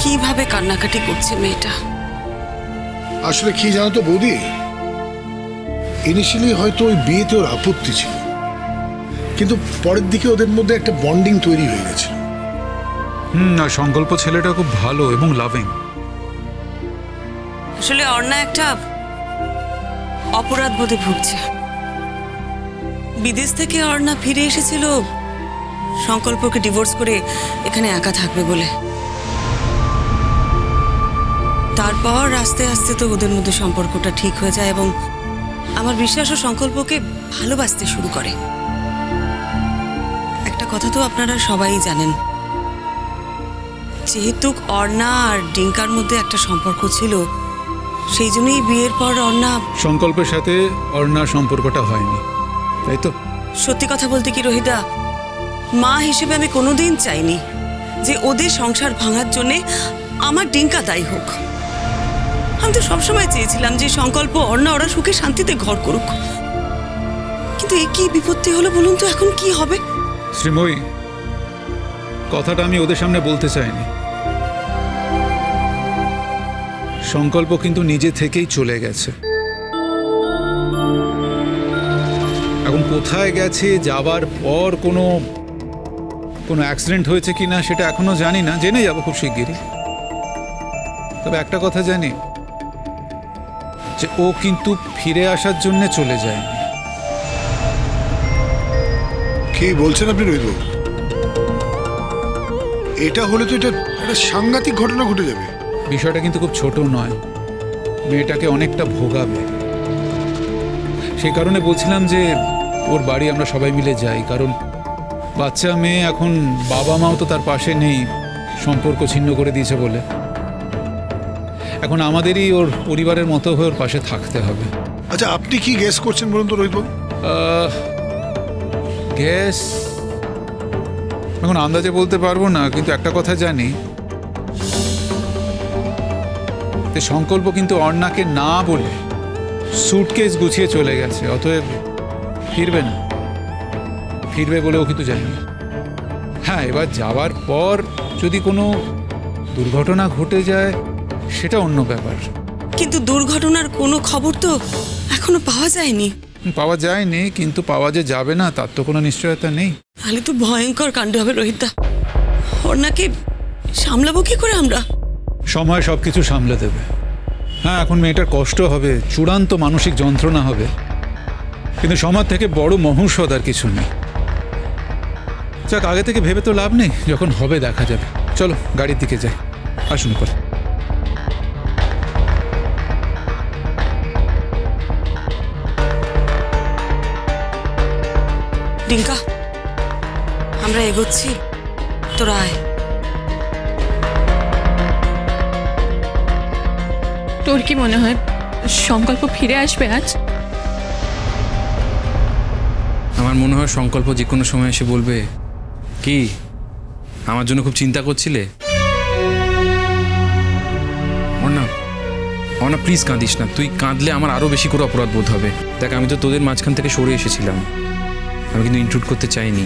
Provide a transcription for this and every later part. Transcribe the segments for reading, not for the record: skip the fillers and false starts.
কিভাবে কান্নাকাটি করছে মেয়েটা। আসলে কি জানো তো বৌদি, ইনিশিয়ালি হয়তো ওই বিয়েতে ওর আপত্তি ছিল, কিন্তু পরের দিকে ওদের মধ্যে একটা বন্ডিং তৈরি হয়ে গেছে। আর সংকল্প ছেলেটা খুব ভালো এবং লাভিং। আসলে অর্ণা একটা অপরাধ বোধে ভুগছে। বিদেশ থেকে অর্ণা ফিরে এসেছিল সংকল্পকে ডিভোর্স করে এখানে একা থাকবে বলে। তারপর আস্তে আস্তে তো ওদের মধ্যে সম্পর্কটা ঠিক হয়ে যায় এবং আমার বিশ্বাস ও সংকল্পকে ভালোবাসতে শুরু করে। একটা কথা তো আপনারা সবাই জানেন, যেহেতু অর্ণা আর ডিঙ্কার মধ্যে একটা সম্পর্ক ছিল, সেই জন্যই বিয়ের পর অর্ণা সংকল্পের সাথে অর্ণার সম্পর্কটা হয়নি, তাই তো? সত্যি কথা বলতে কি রোহিদা, মা হিসেবে আমি কোনোদিন চাইনি যে ওদের সংসার ভাঙার জন্যে আমার ডিঙ্কা দায়ী হোক। আমি তো সবসময় চেয়েছিলাম যে সংকল্প অর্ণা ওরা সুখে শান্তিতে ঘর করুক, কিন্তু এ কি বিপত্তি হলো বলুন তো, এখন কি হবে? শ্রীময়ী, কথাটা আমি ওদের সামনে বলতে চাইনি। সংকল্প কিন্তু নিজে থেকেই চলে গেছে। এখন কোথায় গেছে, যাবার পর কোনো অ্যাক্সিডেন্ট হয়েছে কিনা সেটা এখনো জানি না, জেনে যাবো খুব শিগগিরই। তবে একটা কথা জানি যে ও কিন্তু ফিরে আসার জন্য চলে যায়নি। কি বলছেন আপনি রোহিত বাবু? এটা হলে তো এটা একটা সাংঘাতিক ঘটনা ঘটে যাবে। বিষয়টা কিন্তু খুব ছোট নয়, মেয়েটাকে অনেকটা ভোগাবে। সেই কারণে বলছিলাম যে ওর বাড়ি আমরা সবাই মিলে যাই, কারণ বাচ্চা মেয়ে, এখন বাবা মাও তো তার পাশে নেই, সম্পর্ক ছিন্ন করে দিয়েছে বলে। এখন আমাদেরই ওর পরিবারের মতো হয়ে ওর পাশে থাকতে হবে। আচ্ছা, আপনি কি গেস করছেন বলুন তো রোহিত বাবু? গ্যাস এখন আন্দাজে বলতে পারবো না, কিন্তু একটা কথা জানি, সংকল্প কিন্তু অর্ণাকে না বলে সুটকেস গুছিয়ে চলে গেছে, অতএব ফিরবে না। ফিরবে বলেও কিন্তু জানি। হ্যাঁ, এবার যাওয়ার পর যদি কোনো দুর্ঘটনা ঘটে যায় সেটা অন্য ব্যাপার। কিন্তু দুর্ঘটনার কোনো খবর তো এখনো পাওয়া যায়নি। পাওয়া যায়নি, কিন্তু পাওয়া যে যাবে না তার তো কোনো নিশ্চয়তা নেই। তাহলে তো ভয়ঙ্কর কাণ্ড হবে রোহিতদা। অর্ণাকে সামলাবো কি করে আমরা? সময় সবকিছু সামলে দেবে। হ্যাঁ, এখন মেয়েটার কষ্ট হবে, চূড়ান্ত মানসিক যন্ত্রণা হবে, কিন্তু সমাজ থেকে বড় মহৌষধ আর কিছু নেই। যাক, আগে থেকে ভেবে তো লাভ নেই, যখন হবে দেখা যাবে। চলো গাড়ির দিকে যাই, আসুন পরে। ডিঙ্কা, আমরা এগোচ্ছি, তোরা আয়। তোর কি মনে হয় সংকল্প ফিরে আসবে আজ? আমার মনে হয় সংকল্প যে কোনো সময় এসে বলবে, কি আমার জন্য খুব চিন্তা করছিলে? অর্ণা প্লিজ কাঁদিস না, তুই কাঁদলে আমার আরও বেশি করে অপরাধ বোধ হবে। দেখ, আমি তো তোদের মাঝখান থেকে সরে এসেছিলাম, আমি কিন্তু ইনক্লুড করতে চাইনি।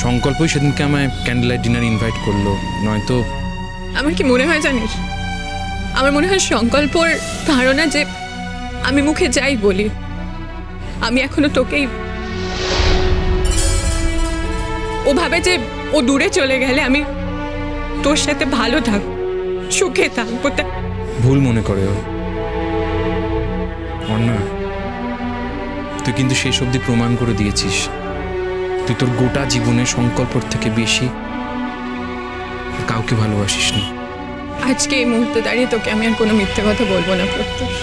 সংকল্পই সেদিনকে আমায় ক্যান্ডেল লাইট ডিনার ইনভাইট করলো, নয়তো। আমার কি মনে হয় জানিস, আমার মনে হয় সংকল্পর ধারণা যে আমি মুখে যাই বলি, আমি এখনো তোকেই, ও ভাবে যে ও দূরে চলে গেলে আমি তোর সাথে ভালো থাক, সুখে থাকবো। ভুল মনে করে ও। অর্ণা, তুই কিন্তু শেষ অবধি প্রমাণ করে দিয়েছিস তুই তোর গোটা জীবনে সংকল্পর থেকে বেশি কাউকে ভালোবাসিস নি। আজকে এই মুহূর্তে দাঁড়িয়ে তোকে আমি আর কোনো মিথ্যে কথা বলবো না প্রত্যুষ।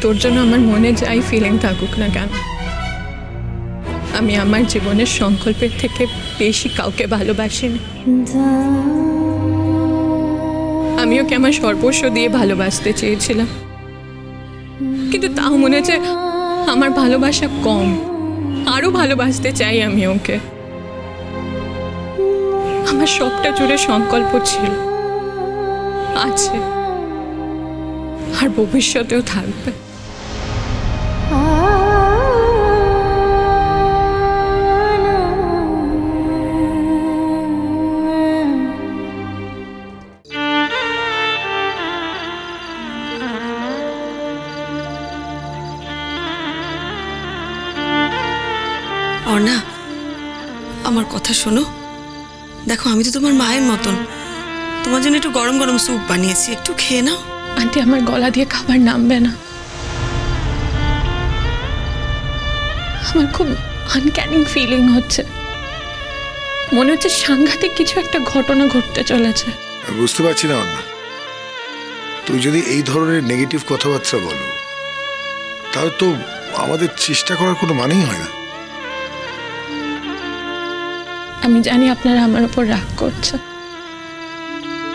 তোর জন্য আমার মনে যাই ফিলিং থাকুক না কেন, আমি আমার জীবনের সংকল্পের থেকে বেশি কাউকে ভালোবাসি না। আমি ওকে আমার সর্বস্ব দিয়ে ভালোবাসতে চেয়েছিলাম, কিন্তু তাও মনে হচ্ছে আমার ভালোবাসা কম, আরো ভালোবাসতে চাই আমি ওকে। আমার সবটা জুড়ে সংকল্প ছিল, আছে, আর ভবিষ্যতেও থাকবে। কথা শোনো। দেখো, আমি তো তোমার মায়ের মতন, তোমার জন্য একটু গরম গরম স্যুপ বানিয়েছি, একটু খেয়ে নাও। আন্টি, আমার গলা দিয়ে খাবার নামবে না। আমার খুব আনক্যানিং ফিলিং হচ্ছে, মনে হচ্ছে সাংঘাতিক কিছু একটা ঘটনা ঘটতে চলেছে। আমি বুঝতে পারছি না অন্য, তুই যদি এই ধরনের নেগেটিভ কথাবার্তা বলো তাহলে তো আমাদের চেষ্টা করার কোনো মানেই হয় না। আমি জানি আপনারা আমার উপর রাগ করছে,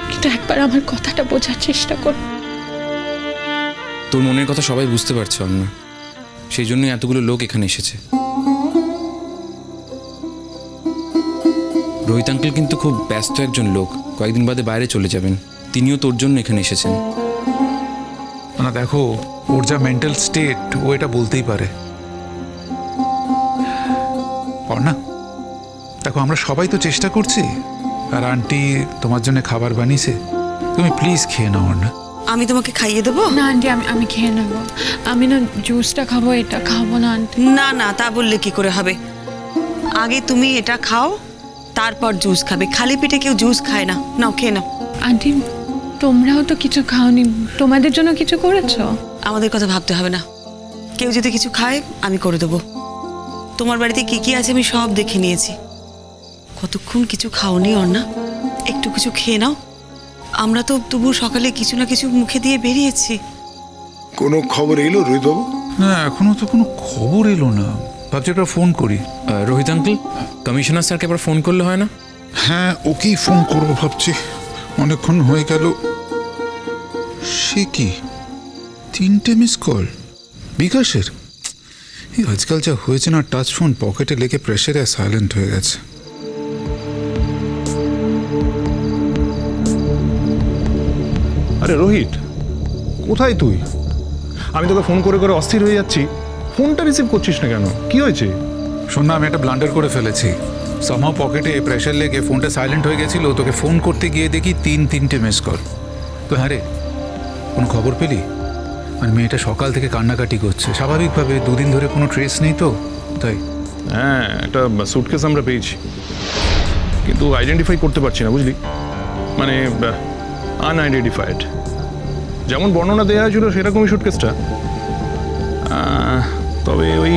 কিন্তু একবার আমার কথাটা বোঝার চেষ্টা করুন। তোর মনের কথা সবাই বুঝতে পারছে অন্য, সেই জন্যই এতগুলো লোক এখানে এসেছে। রোহিত আঙ্কেল কিন্তু খুব ব্যস্ত একজন লোক, কয়েকদিন বাদে বাইরে চলে যাবেন। তিনিও তোর জন্য এখানে এসেছেন। না দেখো, ওর যা মেন্টাল স্টেট, ও এটা বলতেই পারে। না দেখো, আমরা সবাই তো চেষ্টা করছি, আর আন্টি তোমার জন্য খাবার বানিয়েছে, তুমি প্লিজ খেয়ে নাও না। আমি তোমাকে খাইয়ে দেবো? না আন্টি, আমি খেয়ে নেব। আমি না জুসটা খাবো, এটা খাবো না আন্টি। না না, তা বললে কি করে হবে? আগে তুমি এটা খাও, তারপর জুস খাবে। খালি পেটে কেউ জুস খায় না। নাও, খেয়ে নাও। আন্টি, তোমরাও তো কিছু খাওনি, তোমাদের জন্য কিছু করেছো? আমাদের কথা ভাবতে হবে না, কেউ যদি কিছু খায় আমি করে দেবো। তোমার বাড়িতে কি কি আছে আমি সব দেখে নিয়েছি। কতক্ষণ কিছু খাওনি অর্ণা, একটু কিছু খেয়ে নাও। আমরা তো তবু সকালে কিছু না কিছু মুখে দিয়ে বেরিয়েছি। কোনো খবর এলো রোহিতবাবু? না, এখনো তো কোনো খবর এলো না, ভাবছি একটা ফোন করি। রোহিত আঙ্কেল, কমিশনার স্যারকে আবার ফোন করলে হয় না? হ্যাঁ, ওকেই ফোন করবো ভাবছি, অনেকক্ষণ হয়ে গেল। সে কি 3টে মিস কল বিকাশের! এই আজকাল যা হয়েছে না, টাচ ফোন পকেটে লেগে প্রেশারে সাইলেন্ট হয়ে গেছে। আরে রোহিত, কোথায় তুই? আমি তোকে ফোন করে করে অস্থির হয়ে যাচ্ছি, ফোনটা রিসিভ করছিস না কেন? কি হয়েছে? শোন না, আমি একটা ব্লান্ডার করে ফেলেছি। সামহাও পকেটে প্রেশার লেগে ফোনটা সাইলেন্ট হয়ে গেছিল। তোকে ফোন করতে গিয়ে দেখি 3টে মিস কল। তো হ্যাঁ রে, কোনো খবর পেলি? আর মেয়েটা সকাল থেকে কান্নাকাটি করছে, স্বাভাবিকভাবে 2 দিন ধরে কোনো ট্রেস নেই তো, তাই। হ্যাঁ, একটা সুটকেস আমরা পেয়েছি, কিন্তু আইডেন্টিফাই করতে পারছি না, বুঝলি? মানে আনআইডেন্টিফাইড। যেমন বর্ণনা দেওয়া হয়েছিল সেরকমই সুটকেসটা। তবে ওই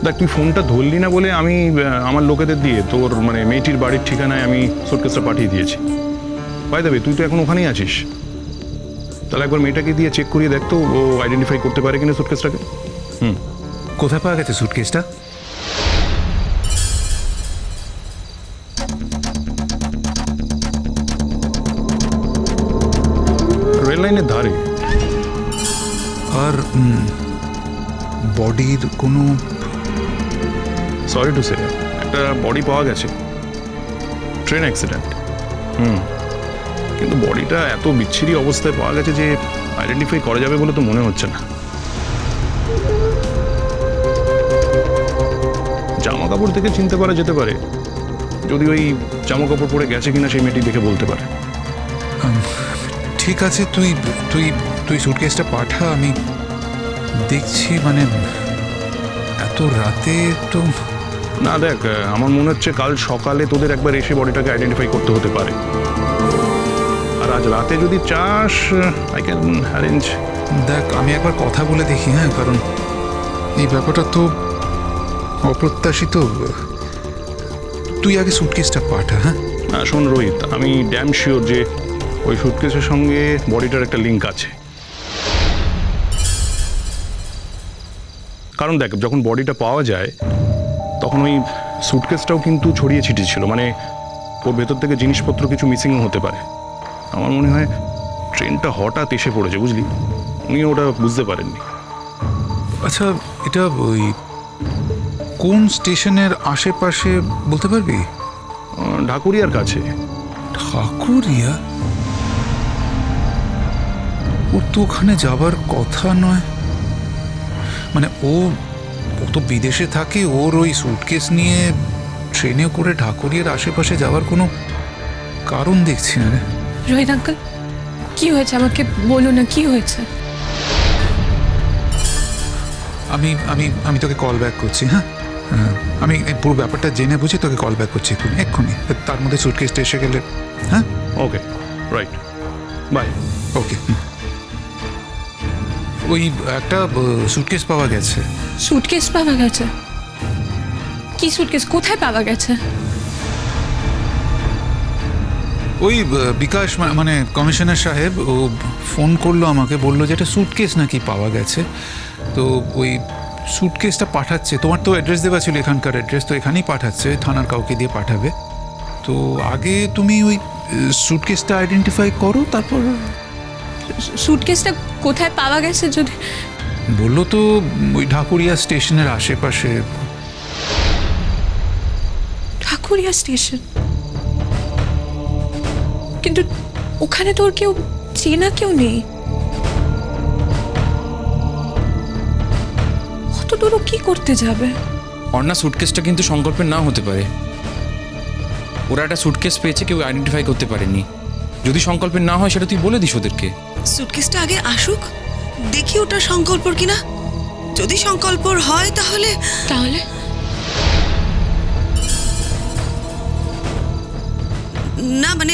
দেখ, তুই ফোনটা ধরলি না বলে আমি আমার লোকেদের দিয়ে তোর মানে মেয়েটির বাড়ির ঠিকানায় আমি সুটকেসটা পাঠিয়ে দিয়েছি। বাই দ্য ওয়ে, তুই তো এখন ওখানেই আছিস, তাহলে একবার মেয়েটাকে দিয়ে চেক করিয়ে দেখ তো ও আইডেন্টিফাই করতে পারে কিনা সুটকেসটাকে। কোথায় পাওয়া গেছে সুটকেসটা? রেল লাইনের ধারে। আর বডির কোনো? সরি টু সে, একটা বডি পাওয়া গেছে, ট্রেন অ্যাক্সিডেন্ট। কিন্তু বডিটা এত বিচ্ছিরি অবস্থায় পাওয়া গেছে যে আইডেন্টিফাই করা যাবে বলে তো মনে হচ্ছে না। জামা কাপড় থেকে চিনতে পারা যেতে পারে, যদি ওই জামা কাপড় পরে গেছে কিনা সেই মেয়েটি দেখে বলতে পারে। ঠিক আছে, তুই তুই তুই সুটকেসটা পাঠা, আমি দেখছি। মানে এত রাতে তো না, দেখ, আমার মনে হচ্ছে কাল সকালে তোদের একবার এসে বডিটাকে আইডেন্টিফাই করতে হতে পারে। আর আজ রাতে যদি চাস, আই ক্যান অ্যারেঞ্জ। দেখ, আমি একবার কথা বলে দেখি। হ্যাঁ, কারণ এই ব্যাপারটা তো অপ্রত্যাশিত। তুই আগে সুটকেসটা পাঠা। হ্যাঁ, শোন রোহিত, আমি ড্যাম শিওর যে ওই সুটকেসের সঙ্গে বডিটার একটা লিঙ্ক আছে। কারণ দেখ, যখন বডিটা পাওয়া যায় তখন ওই সুটকেসটাও কিন্তু ছড়িয়ে ছিটিয়ে ছিল, মানে ওর ভেতর থেকে জিনিসপত্র কিছু মিসিংও হতে পারে। আমার মনে হয় ট্রেনটা হঠাৎ এসে পড়েছে, বুঝলি? উনি ওটা বুঝতে পারেননি। আচ্ছা, এটা ওই কোন স্টেশনের আশেপাশে বলতে পারবি? ঢাকুরিয়ার কাছে। ঢাকুরিয়া? ওর তো ওখানে যাবার কথা নয়। মানে ও তো বিদেশে থাকে, ওর ওই সুটকেস নিয়ে ট্রেনে করে ঢাকুরিয়ার আশেপাশে যাওয়ার কোনো কারণ দেখছি না রে। রোহিত আঙ্কেল, কি হয়েছে আমাকে বলো না, কি হয়েছে? আমি আমি আমি তোকে কল ব্যাক করছি। হ্যাঁ, আমি এই পুরো ব্যাপারটা জেনে বুঝে তোকে কল ব্যাক করছি এক্ষুনি। তার মধ্যে সুটকেসটা এসে গেলে। হ্যাঁ, ওকে, রাইট, বাই। ওকে। ওই একটা সুটকেস পাওয়া গেছে। সুটকেস পাওয়া গেছে? কি সুটকেস? কোথায় পাওয়া গেছে? ওই বিকাশ মানে কমিশনার সাহেব ও ফোন করলো আমাকে, বললো যে একটা সুটকেস নাকি পাওয়া গেছে। তো ওই সুটকেসটা পাঠাচ্ছে। তোমার তো অ্যাড্রেস দেওয়া ছিল, এখানকার অ্যাড্রেস, তো এখানেই পাঠাচ্ছে, থানার কাউকে দিয়ে পাঠাবে। তো আগে তুমি ওই সুটকেসটা আইডেন্টিফাই করো, তারপর। সুটকেসটা কোথায় পাওয়া গেছে? যদি বললো তো ওই ঢাকুরিয়া স্টেশনের আশেপাশে। ঢাকুরিয়া স্টেশন? কিন্তু ওখানে তোর কেউ চেনা কেউ নেই। অত দূর কি করতে যাবে? অর্ণা, সুটকেসটা কিন্তু সংকল্পের না হতে পারে। ওরা একটা সুটকেস পেয়েছে, কেউ আইডেন্টিফাই করতে পারেনি। যদি সংকল্পের না হয় সেটা তুই বলে দিস ওদেরকে। সুটকেসটা আগে আসুক, দেখি ওটা সংকল্পর কিনা। যদি সংকল্পর হয় তাহলে তাহলে না, মানে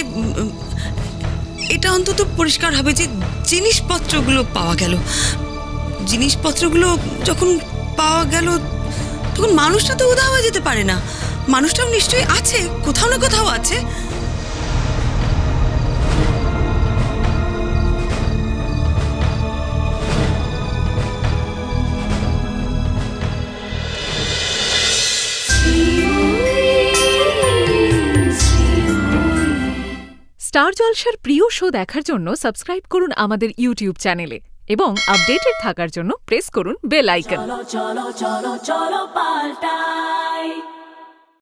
এটা অন্তত পরিষ্কার হবে যে জিনিসপত্রগুলো পাওয়া গেল। জিনিসপত্রগুলো যখন পাওয়া গেল তখন মানুষটা তো উধাও হয়ে যেতে পারে না। মানুষটাও নিশ্চয়ই আছে, কোথাও না কোথাও আছে। স্টার জলসার প্রিয় শো দেখার জন্য সাবস্ক্রাইব করুন আমাদের ইউটিউব চ্যানেলে এবং আপডেটেড থাকার জন্য প্রেস করুন বেল আইকন। চলো চলো চলো চলো পাল্টাই।